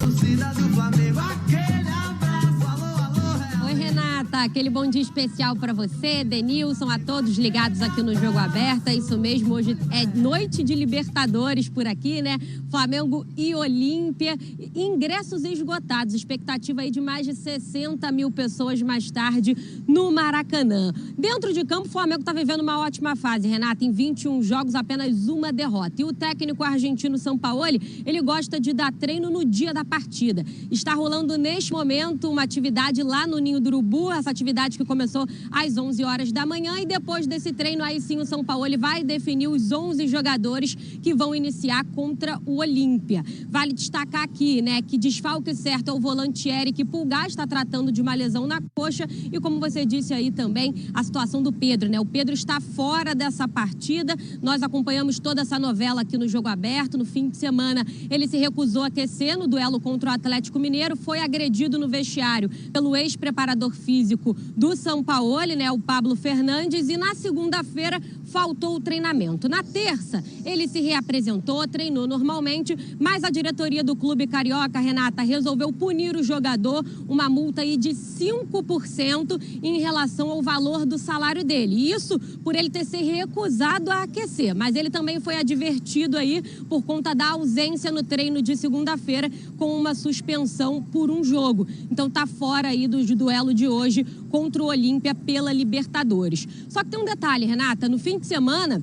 torcida do Flamengo, aquele abraço, alô, Oi, Renata, aquele bom dia especial para você, Denilson, a todos ligados aqui no Jogo Aberto. É isso mesmo, hoje é noite de Libertadores por aqui, né? Flamengo e Olímpia, ingressos esgotados, expectativa aí de mais de 60 mil pessoas mais tarde no Maracanã. Dentro de campo, o Flamengo está vivendo uma ótima fase, Renata, em 21 jogos, apenas uma derrota. E o técnico argentino Sampaoli, ele gosta de dar treino no dia da partida. Está rolando neste momento uma atividade lá no Ninho do Urubu, essa atividade que começou às 11 horas da manhã, e depois desse treino, aí sim o Sampaoli vai definir os 11 jogadores que vão iniciar contra o Olímpia. Vale destacar aqui, né, que desfalque certo é o volante Eric Pulgar, está tratando de uma lesão na coxa, e como você disse aí também, a situação do Pedro, né? O Pedro está fora dessa partida. Nós acompanhamos toda essa novela aqui no Jogo Aberto. No fim de semana, ele se recusou a aquecer no duelo contra o Atlético Mineiro, foi agredido no vestiário pelo ex-preparador físico do Sampaoli, né, o Pablo Fernandes, e na segunda-feira faltou o treinamento. Na terça, ele se reapresentou, treinou normalmente, mas a diretoria do clube carioca, Renata, resolveu punir o jogador, uma multa aí de 5% em relação ao valor do salário dele. Isso por ele ter se recusado a aquecer, mas ele também foi advertido aí por conta da ausência no treino de segunda-feira com uma suspensão por um jogo. Então tá fora aí do duelo de hoje contra o Olímpia pela Libertadores. Só que tem um detalhe, Renata, no fim de semana,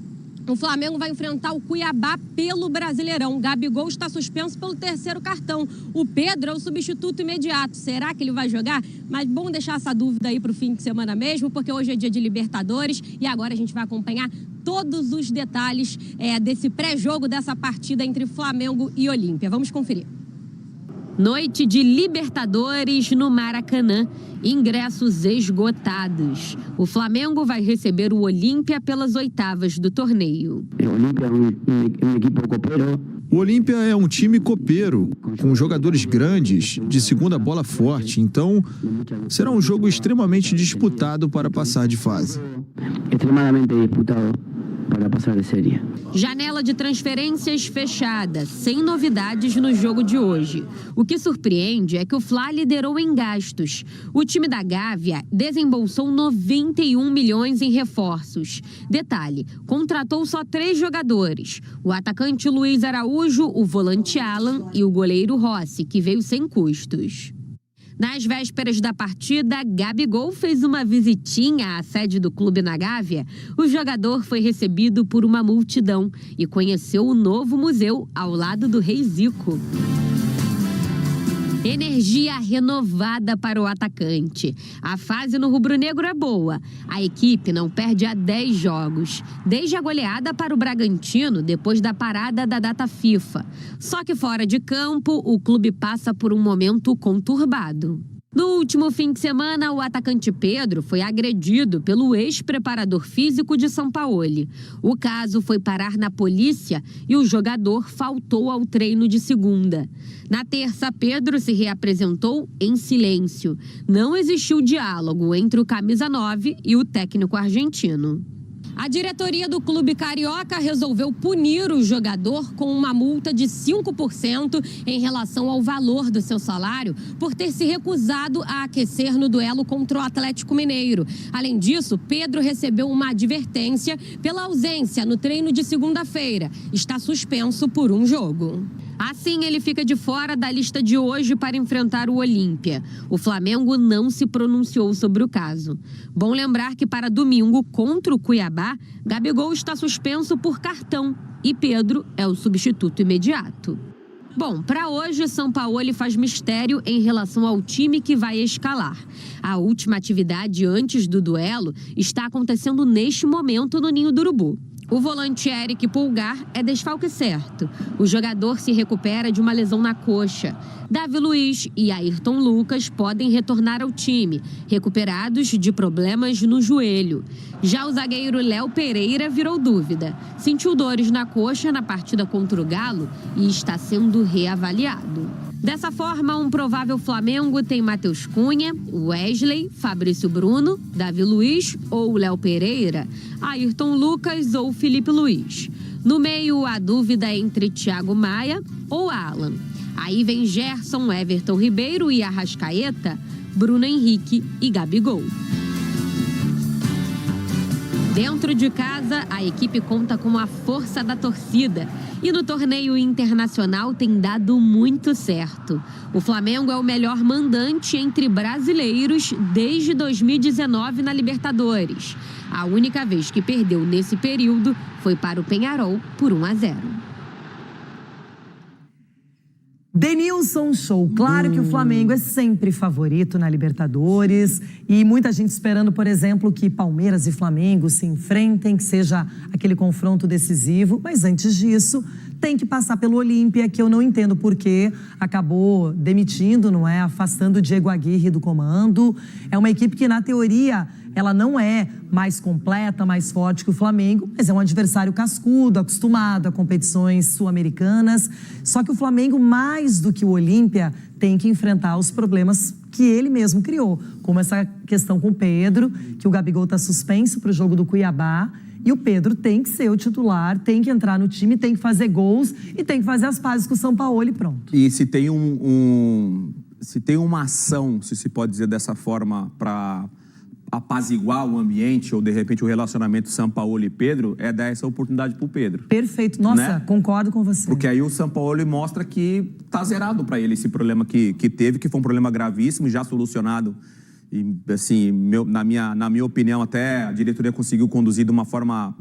o Flamengo vai enfrentar o Cuiabá pelo Brasileirão. O Gabigol está suspenso pelo terceiro cartão. O Pedro é o substituto imediato. Será que ele vai jogar? Mas bom deixar essa dúvida aí para o fim de semana mesmo, porque hoje é dia de Libertadores e agora a gente vai acompanhar todos os detalhes desse pré-jogo, dessa partida entre Flamengo e Olímpia. Vamos conferir. Noite de Libertadores no Maracanã. Ingressos esgotados. O Flamengo vai receber o Olímpia pelas oitavas do torneio. O Olímpia é um time copeiro, com jogadores grandes, de segunda bola forte. Então, será um jogo extremamente disputado para passar de fase. Extremamente disputado para passar de série. Janela de transferências fechada, sem novidades no jogo de hoje. O que surpreende é que o Fla liderou em gastos. O time da Gávea desembolsou 91 milhões em reforços. Detalhe, contratou só 3 jogadores. O atacante Luiz Araújo, o volante Alan e o goleiro Rossi, que veio sem custos. Nas vésperas da partida, Gabigol fez uma visitinha à sede do clube na Gávea. O jogador foi recebido por uma multidão e conheceu o novo museu ao lado do Rei Zico. Energia renovada para o atacante. A fase no rubro-negro é boa. A equipe não perde há 10 jogos, desde a goleada para o Bragantino depois da parada da data FIFA. Só que fora de campo, o clube passa por um momento conturbado. No último fim de semana, o atacante Pedro foi agredido pelo ex-preparador físico de Sampaoli. O caso foi parar na polícia e o jogador faltou ao treino de segunda. Na terça, Pedro se reapresentou em silêncio. Não existiu diálogo entre o camisa 9 e o técnico argentino. A diretoria do clube carioca resolveu punir o jogador com uma multa de 5% em relação ao valor do seu salário por ter se recusado a aquecer no duelo contra o Atlético Mineiro. Além disso, Pedro recebeu uma advertência pela ausência no treino de segunda-feira. Está suspenso por um jogo. Assim, ele fica de fora da lista de hoje para enfrentar o Olímpia. O Flamengo não se pronunciou sobre o caso. Bom lembrar que para domingo, contra o Cuiabá, Gabigol está suspenso por cartão e Pedro é o substituto imediato. Bom, para hoje, Sampaoli faz mistério em relação ao time que vai escalar. A última atividade antes do duelo está acontecendo neste momento no Ninho do Urubu. O volante Eric Pulgar é desfalque certo. O jogador se recupera de uma lesão na coxa. Davi Luiz e Ayrton Lucas podem retornar ao time, recuperados de problemas no joelho. Já o zagueiro Léo Pereira virou dúvida. Sentiu dores na coxa na partida contra o Galo e está sendo reavaliado. Dessa forma, um provável Flamengo tem Matheus Cunha, Wesley, Fabrício Bruno, Davi Luiz ou Léo Pereira, Ayrton Lucas ou Felipe Luiz. No meio, a dúvida é entre Thiago Maia ou Alan. Aí vem Gerson, Everton Ribeiro e Arrascaeta, Bruno Henrique e Gabigol. Dentro de casa, a equipe conta com a força da torcida. E no torneio internacional tem dado muito certo. O Flamengo é o melhor mandante entre brasileiros desde 2019 na Libertadores. A única vez que perdeu nesse período foi para o Peñarol por 1-0. Denilson Show. Claro que o Flamengo é sempre favorito na Libertadores e muita gente esperando, por exemplo, que Palmeiras e Flamengo se enfrentem, que seja aquele confronto decisivo. Mas antes disso, tem que passar pelo Olímpia, que eu não entendo por que acabou demitindo, não é? Afastando o Diego Aguirre do comando. É uma equipe que, na teoria, ela não é mais completa, mais forte que o Flamengo, mas é um adversário cascudo, acostumado a competições sul-americanas. Só que o Flamengo, mais do que o Olímpia, tem que enfrentar os problemas que ele mesmo criou, como essa questão com o Pedro, que o Gabigol está suspenso para o jogo do Cuiabá, e o Pedro tem que ser o titular, tem que entrar no time, tem que fazer gols e tem que fazer as pazes com o São Paulo e pronto. E se tem se tem uma ação, se se pode dizer dessa forma, para apaziguar o ambiente ou, de repente, o relacionamento Sampaoli e Pedro, é dar essa oportunidade pro Pedro. Perfeito. Nossa, né? Concordo com você. Porque aí o Sampaoli mostra que tá zerado para ele esse problema que teve, que foi um problema gravíssimo, já solucionado. E, assim, na minha opinião, até a diretoria conseguiu conduzir de uma forma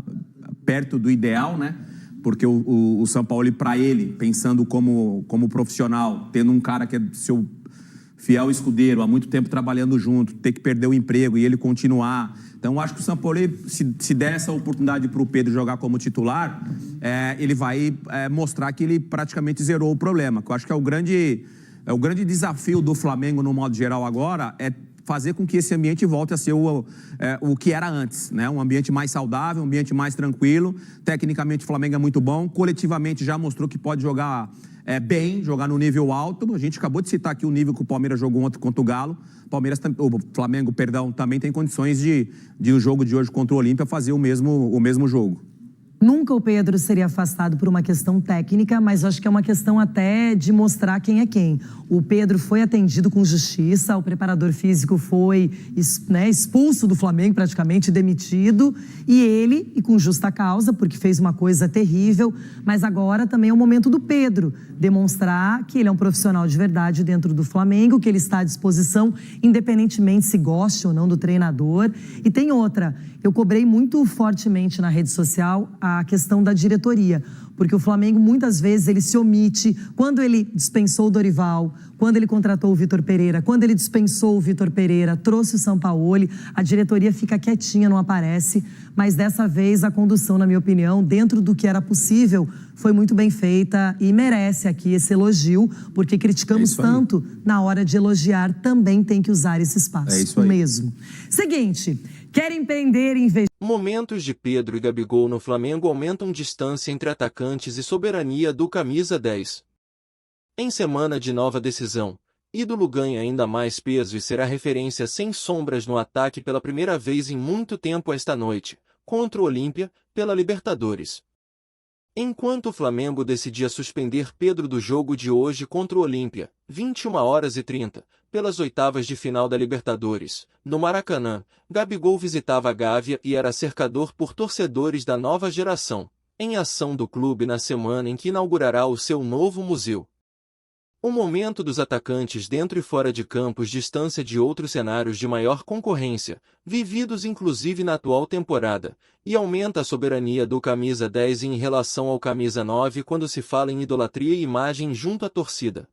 perto do ideal, né? Porque o Sampaoli, para ele, pensando como profissional, tendo um cara que é seu fiel escudeiro, há muito tempo trabalhando junto, ter que perder o emprego e ele continuar. Então, acho que o Sampaoli, se der essa oportunidade para o Pedro jogar como titular, ele vai mostrar que ele praticamente zerou o problema. Que eu acho que é o grande desafio do Flamengo, no modo geral agora, é fazer com que esse ambiente volte a ser o que era antes, né? Um ambiente mais saudável, um ambiente mais tranquilo. Tecnicamente, o Flamengo é muito bom. Coletivamente, já mostrou que pode jogar bem, jogar no nível alto. A gente acabou de citar aqui o nível que o Palmeiras jogou ontem contra o Galo. O Flamengo, também tem condições de o jogo de hoje contra o Olímpia fazer o mesmo jogo. Nunca o Pedro seria afastado por uma questão técnica, mas acho que é uma questão até de mostrar quem é quem. O Pedro foi atendido com justiça, o preparador físico foi expulso do Flamengo, praticamente demitido, e ele, e com justa causa, porque fez uma coisa terrível, mas agora também é o momento do Pedro demonstrar que ele é um profissional de verdade dentro do Flamengo, que ele está à disposição, independentemente se goste ou não do treinador. E tem outra, eu cobrei muito fortemente na rede social a questão da diretoria, porque o Flamengo muitas vezes ele se omite. Quando ele dispensou o Dorival, quando ele contratou o Vitor Pereira, quando ele dispensou o Vitor Pereira, trouxe o Sampaoli, a diretoria fica quietinha, não aparece, mas dessa vez a condução, na minha opinião, dentro do que era possível, foi muito bem feita e merece aqui esse elogio, porque criticamos tanto, na hora de elogiar também tem que usar esse espaço. É isso aí. Mesmo. Seguinte, quer empreender em vez... Momentos de Pedro e Gabigol no Flamengo aumentam distância entre atacantes e soberania do camisa 10. Em semana de nova decisão, ídolo ganha ainda mais peso e será referência sem sombras no ataque pela primeira vez em muito tempo esta noite, contra o Olímpia, pela Libertadores. Enquanto o Flamengo decidia suspender Pedro do jogo de hoje contra o Olímpia, 21h30, pelas oitavas de final da Libertadores, no Maracanã, Gabigol visitava a Gávea e era cercador por torcedores da nova geração, em ação do clube na semana em que inaugurará o seu novo museu. O momento dos atacantes dentro e fora de campos distância de outros cenários de maior concorrência, vividos inclusive na atual temporada, e aumenta a soberania do camisa 10 em relação ao camisa 9 quando se fala em idolatria e imagem junto à torcida.